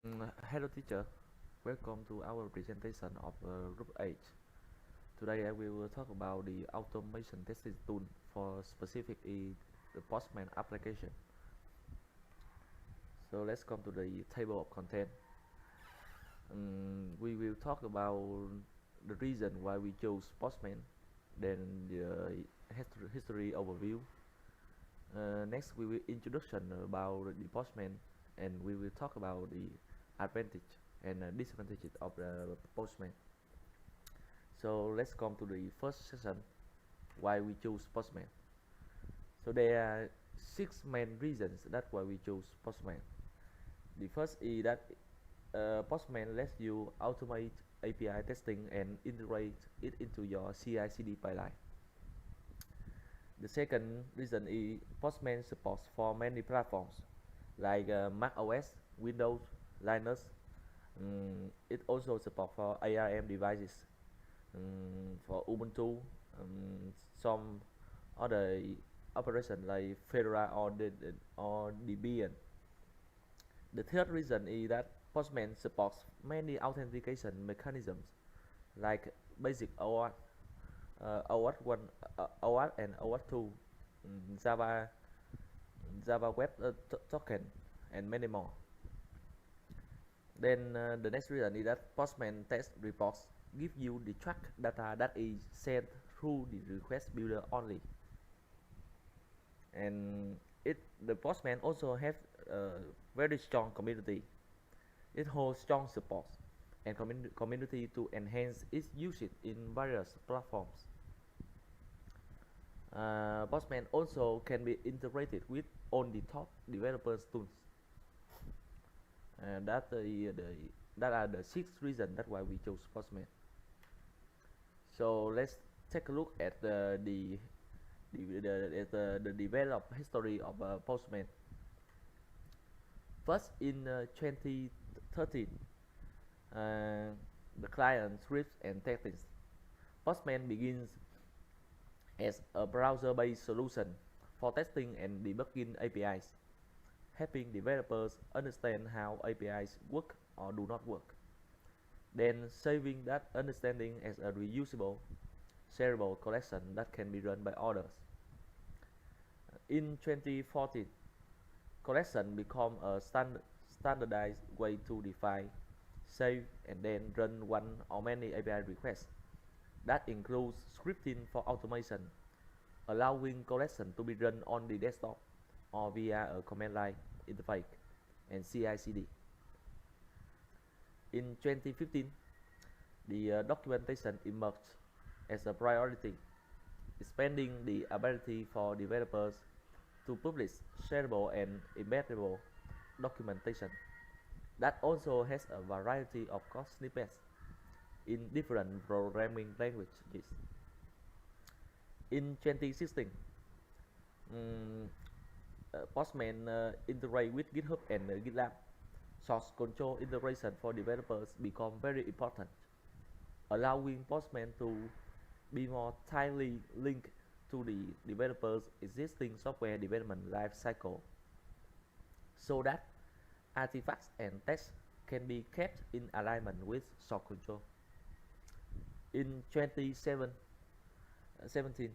Hello teacher, welcome to our presentation of Group 8. Today I will talk about the automation testing tool for specifically the Postman application. So let's come to the table of content. We will talk about the reason why we chose Postman, then the history overview. Next we will introduction about the Postman, and we will talk about the advantage and disadvantages of the Postman. So let's come to the first session, why we choose Postman. So there are 6 main reasons that why we choose Postman. The first is that Postman lets you automate API testing and integrate it into your CI/CD pipeline. The second reason is Postman supports for many platforms like Mac OS, Windows, Linux. It also supports for ARM devices, for Ubuntu, some other operation like Fedora or Debian. The third reason is that Postman supports many authentication mechanisms like basic OAuth, OAuth 1, OAuth and OAuth 2, Java Web Token, and many more. Then the next reason is that Postman test reports give you the track data that is sent through the request builder only. And the Postman also have a very strong community. It holds strong support and community to enhance its usage in various platforms. Postman also can be integrated with on-the-top developers tools. That are the 6 reasons that why we chose Postman. So let's take a look at the developed history of Postman. First, in 2013, the client scripts and testings. Postman begins as a browser-based solution for testing and debugging APIs, helping developers understand how APIs work or do not work, then saving that understanding as a reusable, shareable collection that can be run by others. In 2014, collection become a standardized way to define, save, and then run one or many API requests. That includes scripting for automation, allowing collection to be run on the desktop or via a command line interface and CI/CD. In 2015, the documentation emerged as a priority, expanding the ability for developers to publish shareable and embeddable documentation that also has a variety of code snippets in different programming languages. In 2016, Postman integrate with GitHub and GitLab. Source control integration for developers become very important, allowing Postman to be more tightly linked to the developer's existing software development life cycle, so that artifacts and tests can be kept in alignment with source control. In 2017,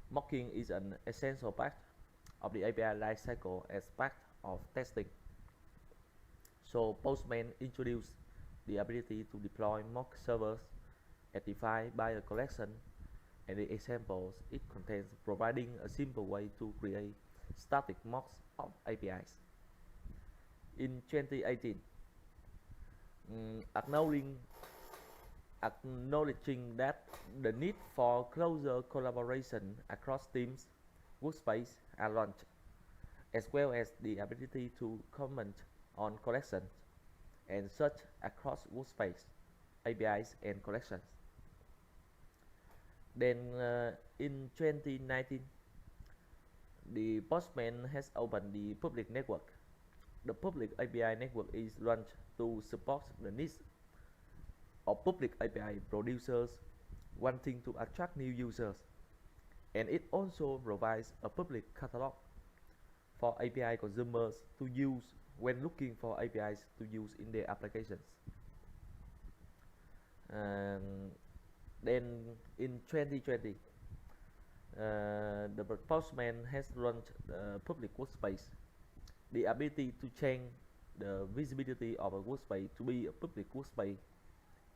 mocking is an essential part of the API lifecycle as part of testing. So Postman introduced the ability to deploy mock servers as defined by a collection, and the examples it contains providing a simple way to create static mocks of APIs. In 2018, acknowledging that the need for closer collaboration across teams, workspace are launched, as well as the ability to comment on collections and search across workspace, APIs, and collections. Then in 2019, the Postman has opened the public network. The public API network is launched to support the needs of public API producers wanting to attract new users, and it also provides a public catalog for API consumers to use when looking for APIs to use in their applications. And then in 2020, the Postman has launched public workspace. The ability to change the visibility of a workspace to be a public workspace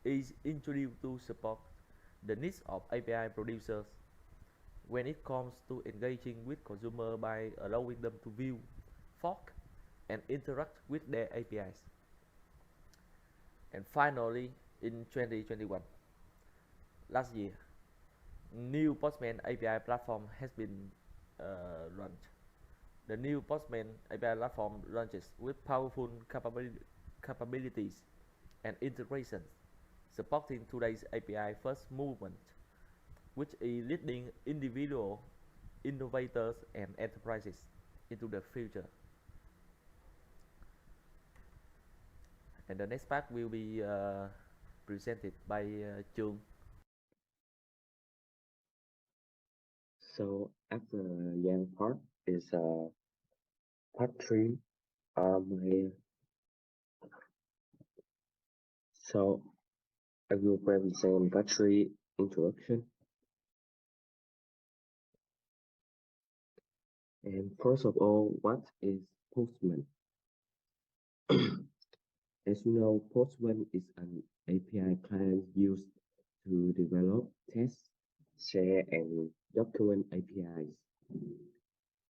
is introduced to support the needs of API producers when it comes to engaging with consumers by allowing them to view, fork, and interact with their APIs. And finally, in 2021, last year, new Postman API platform has been launched. The new Postman API platform launches with powerful capabilities and integrations, supporting today's API first movement, which is leading individual innovators and enterprises into the future. And the next part will be presented by Jung. So after young part is part three. My so I will present part three introduction. And first of all, what is Postman? As you know, Postman is an API client used to develop, test, share, and document APIs.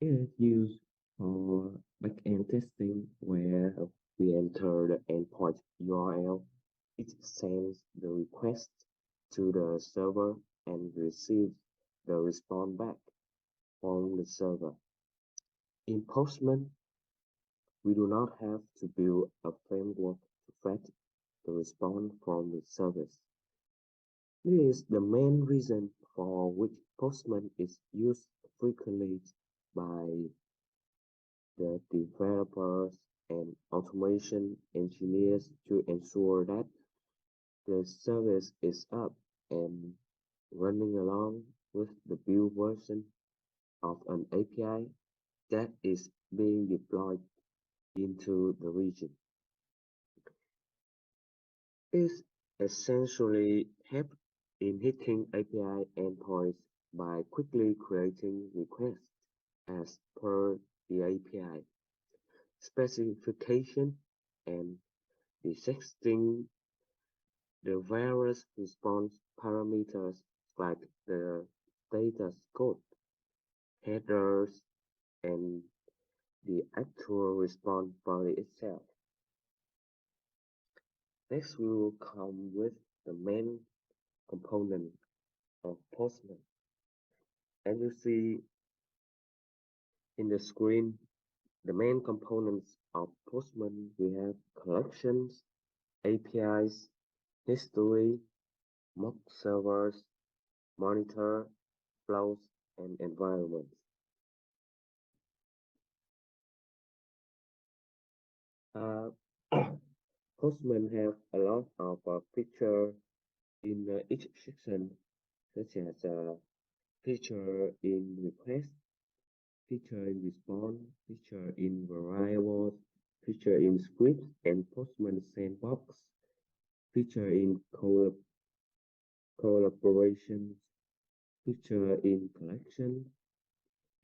It is used for backend testing where we enter the endpoint URL. It sends the request to the server and receives the response back from the server. In Postman, we do not have to build a framework to fetch the response from the service. This is the main reason for which Postman is used frequently by the developers and automation engineers to ensure that the service is up and running along with the build version of an API that is being deployed into the region. It essentially helps in hitting API endpoints by quickly creating requests as per the API specification and dissecting the various response parameters like the status code, headers, and the actual response body itself. Next, we will come with the main component of Postman. As you see in the screen, the main components of Postman, we have collections, APIs, history, mock servers, monitor, flows, and environments. Uh, Postman have a lot of features in each section, such as feature in request, feature in response, feature in variables, feature in scripts and Postman sandbox, feature in collaborations, feature in collection,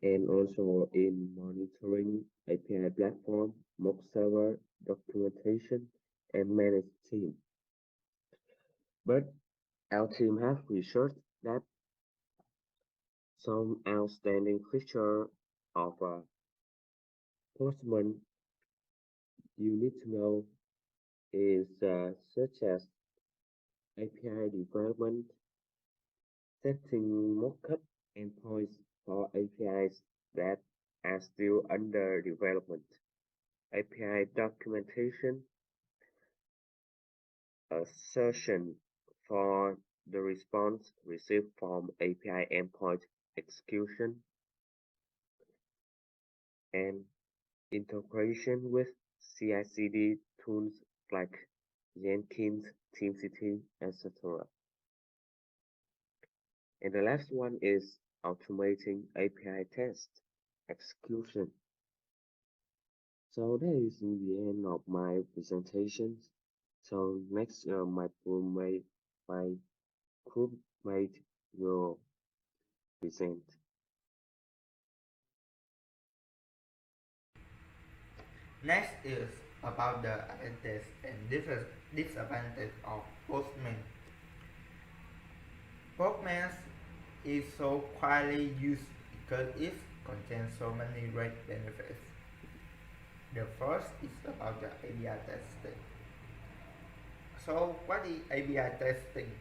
and also in monitoring API platform, mock server, documentation, and managed team. But our team has researched that some outstanding feature of Postman you need to know is such as API development, setting mockup endpoints for APIs that are still under development, API documentation, assertion for the response received from API endpoint execution, and integration with CI/CD tools like Jenkins, TeamCity, etc. And the last one is automating API test execution. So that is the end of my presentation. So next, my group mate will present. Next is about the advantage and disadvantage of Postman. Postman is so widely used because it contains so many great benefits. The first is about the API testing. So what is API testing?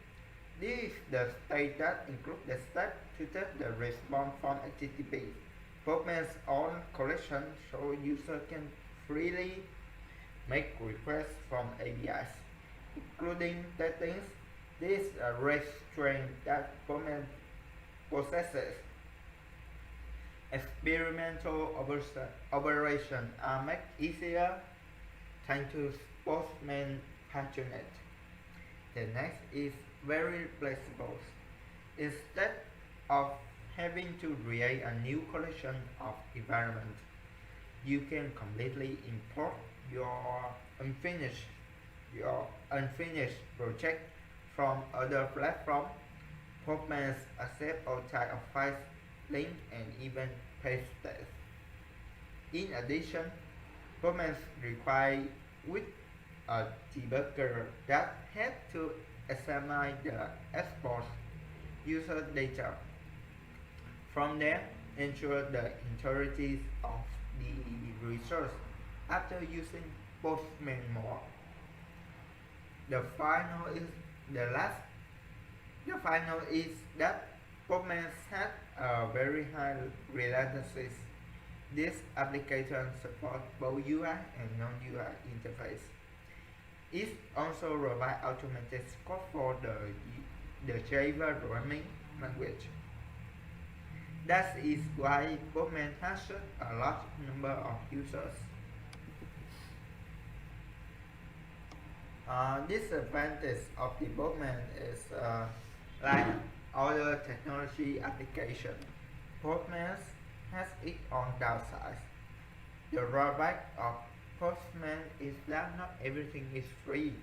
This is the stage that includes the step to test the response from HTTP. Postman's own collection so user can freely make requests from APIs, including settings. This restraint that Postman possesses. Experimental operation are made easier thanks to Postman patronage. The next is very flexible. Instead of having to create a new collection of environments, you can completely import unfinished your unfinished project from other platforms. Postman accepts all types of files, link, and even page text. In addition, Postman requires with a debugger that has to examine the export user data. From there, ensure the integrity of the resource after using Postman more. The final is the last. The final is that Postman has a very high redundancy. This application supports both UI and non-UI interface. It also provides automated code for the Java programming language. That is why Postman has such a large number of users. Disadvantage of the Postman is like other technology application. Postman has its own downsides. The drawback of Postman is that not everything is free.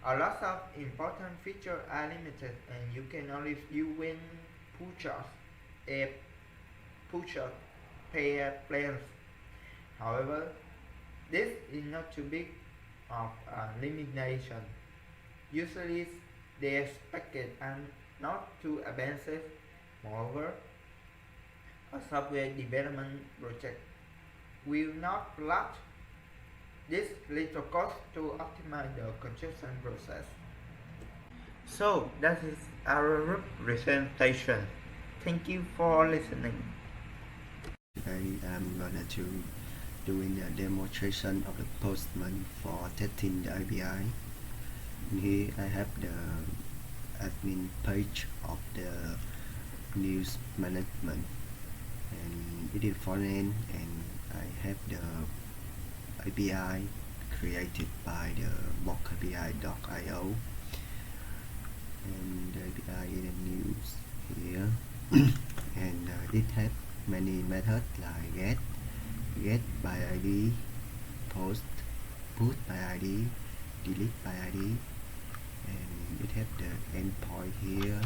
A lot of important features are limited and you can only view when pushers, a pusher pay plans. However, this is not too big of a limitation. Usually they expect it and not too expensive. Moreover, a software development project will not lack this little cost to optimize the construction process. So that is our presentation. Thank you for listening. Today I'm gonna doing a demonstration of the Postman for testing the API. And here I have the admin page of the news management, and it is front end, and I have the API created by the mockapi.io, and the API in the news here. And it has many methods like get by ID, post, put by ID, delete by ID, and it has the endpoint here.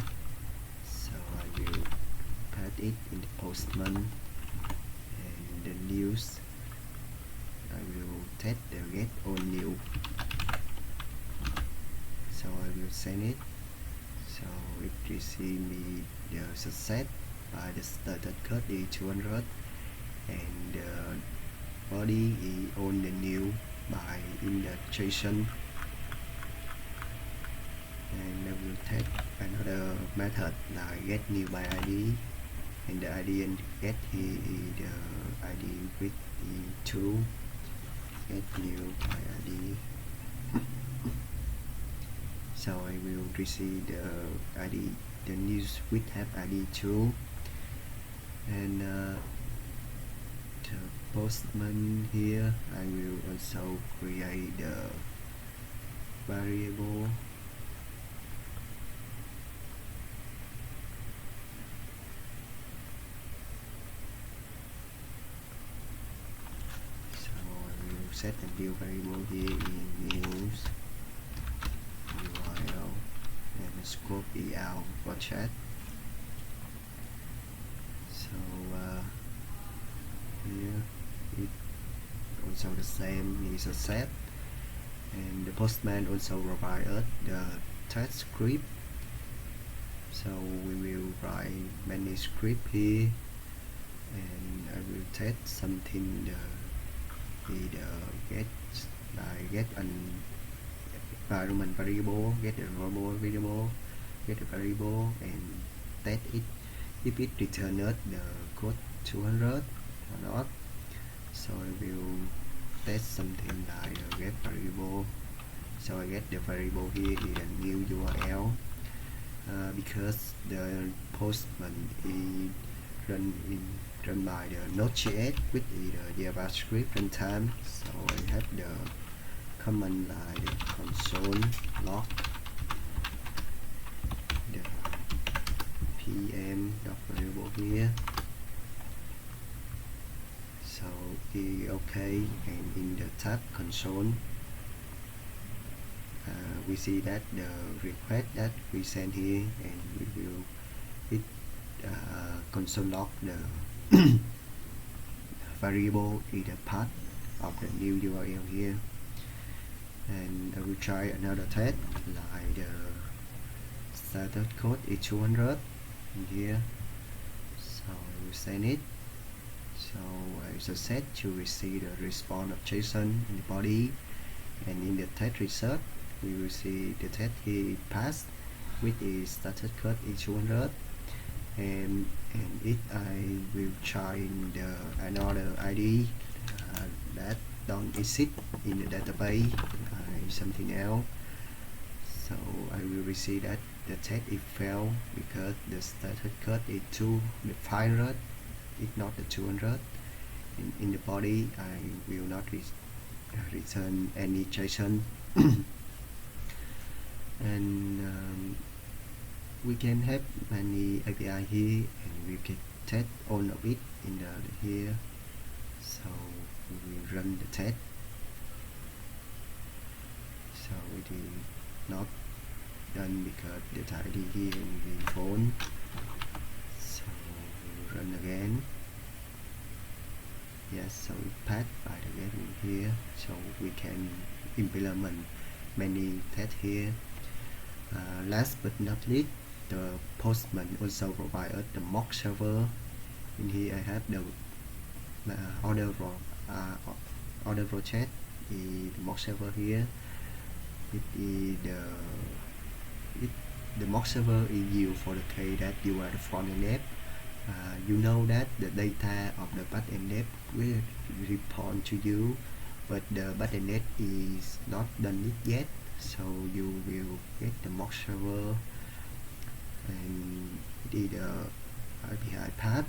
So I will put it in the Postman, and the news I will test the get on new. So I will send it. So it receive me the success by the started code is 200, and the body is on the new by indexation. And I will take another method like get new by ID, and the ID and get here is the ID with the 2, get new by ID. So I will receive the ID, the news with have ID 2, and the Postman here I will also create the variable. So I set a new variable here in news URL and scope EL for chat. So here it also the same is a set, and the Postman also provide us the test script. So we will write many script here, and I will test something the get an environment variable, get a global variable, get a variable, and test it if it returns the code 200 or not. So I will test something like a get variable. So I get the variable here is a new URL because the Postman is run by the Node.js with the JavaScript runtime. So I have the command like the console log the pm variable here. So okay, and in the tab console we see that the request that we send here, and we will hit console log the variable in the path of the new URL here. And I will try another test like the started code is 200 in here. So I will send it. So as I said, you will see the response of JSON in the body, and in the test result we will see the test here passed with the started code is 200, and if I will try in the another ID that don't exist in the database, something else, so I will receive that the test is failed because the started code is the 500, it's not the 200. In the body I will not return any JSON. And we can have many API here, and we can test all of it in the here. So we will run the test. So it is not done because the ID here in the phone. So we will run again. Yes, so it passed by the getting here. So we can implement many tests here. Last but not least, the Postman also provides us the mock server. In here I have the order project, the mock server here. The mock server is used for the case that you are the front-end app. You know that the data of the back-end app will respond to you, but the back-end app is not done it yet. So you will get the mock server, and it is the API path,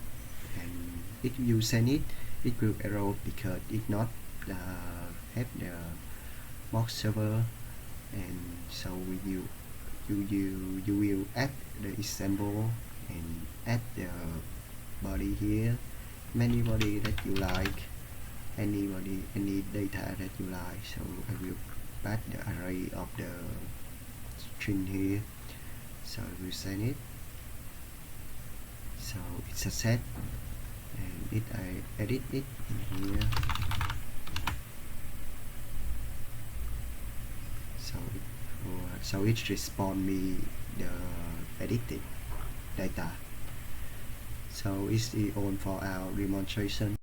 and if you send it, it will error because it not have the mock server. And so you will add the example and add the body here, many body that you like, any data that you like. So I will pass the array of the string here. So I will send it. So it's a set, and I edit it in here. So it respond me the edited data. So it's all for our demonstration.